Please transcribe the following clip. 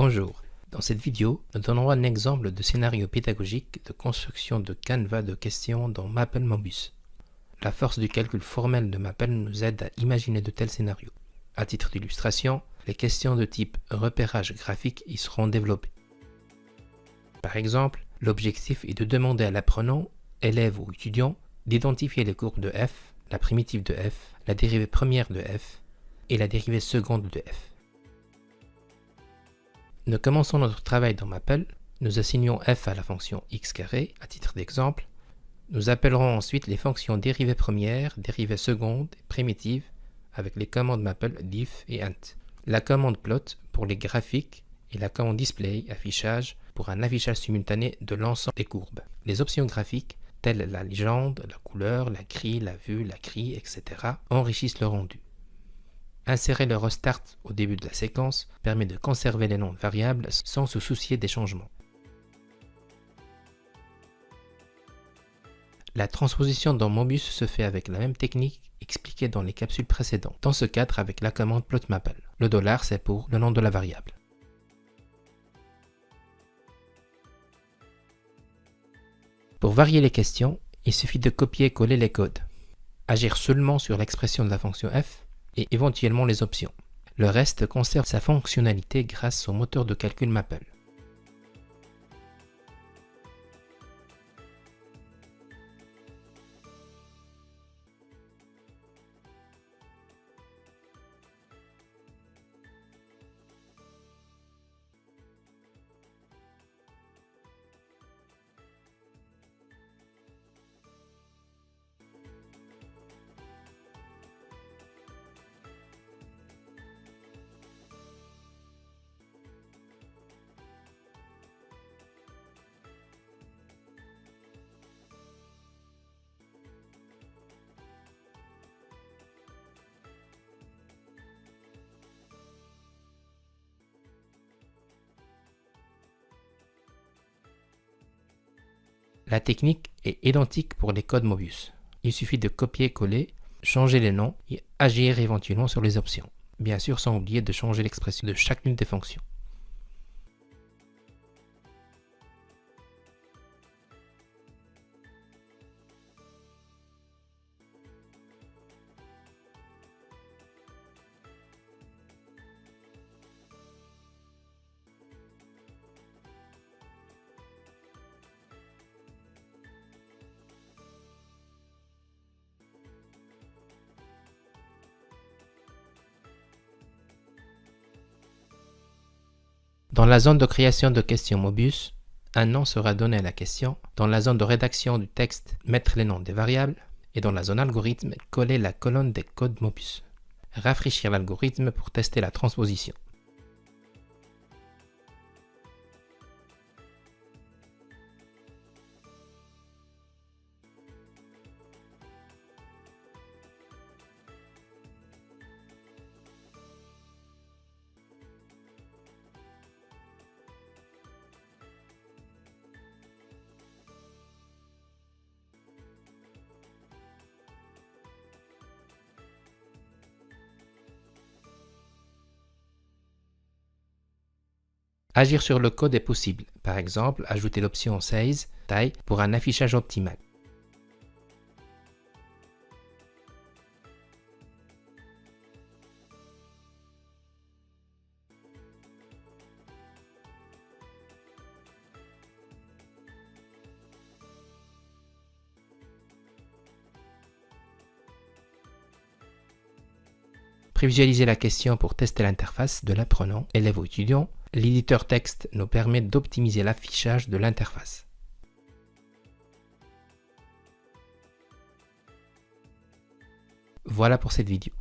Bonjour, dans cette vidéo, nous donnerons un exemple de scénario pédagogique de construction de canevas de questions dans Maple-Mobus. La force du calcul formel de Maple nous aide à imaginer de tels scénarios. À titre d'illustration, les questions de type repérage graphique y seront développées. Par exemple, l'objectif est de demander à l'apprenant, élève ou étudiant, d'identifier les courbes de f, la primitive de f, la dérivée première de f et la dérivée seconde de f. Nous commençons notre travail dans Maple, nous assignons f à la fonction x carré, à titre d'exemple. Nous appellerons ensuite les fonctions dérivée première, dérivée seconde et primitive avec les commandes Maple diff et int. La commande plot pour les graphiques et la commande display, affichage, pour un affichage simultané de l'ensemble des courbes. Les options graphiques, telles la légende, la couleur, la grille, la vue, la grille, etc., enrichissent le rendu. Insérer le restart au début de la séquence permet de conserver les noms de variables sans se soucier des changements. La transposition dans Mobus se fait avec la même technique expliquée dans les capsules précédentes, dans ce cadre avec la commande plotMaple. Le $, c'est pour le nom de la variable. Pour varier les questions, il suffit de copier-coller les codes. Agir seulement sur l'expression de la fonction f et éventuellement les options. Le reste conserve sa fonctionnalité grâce au moteur de calcul Maple. La technique est identique pour les codes Mobus. Il suffit de copier-coller, changer les noms et agir éventuellement sur les options. Bien sûr sans oublier de changer l'expression de chacune des fonctions. Dans la zone de création de questions Mobus, un nom sera donné à la question. Dans la zone de rédaction du texte, mettre les noms des variables. Et dans la zone algorithme, coller la colonne des codes Mobus. Rafraîchir l'algorithme pour tester la transposition. Agir sur le code est possible, par exemple ajouter l'option Size, taille, pour un affichage optimal. Prévisualiser la question pour tester l'interface de l'apprenant, élève ou étudiant. L'éditeur texte nous permet d'optimiser l'affichage de l'interface. Voilà pour cette vidéo.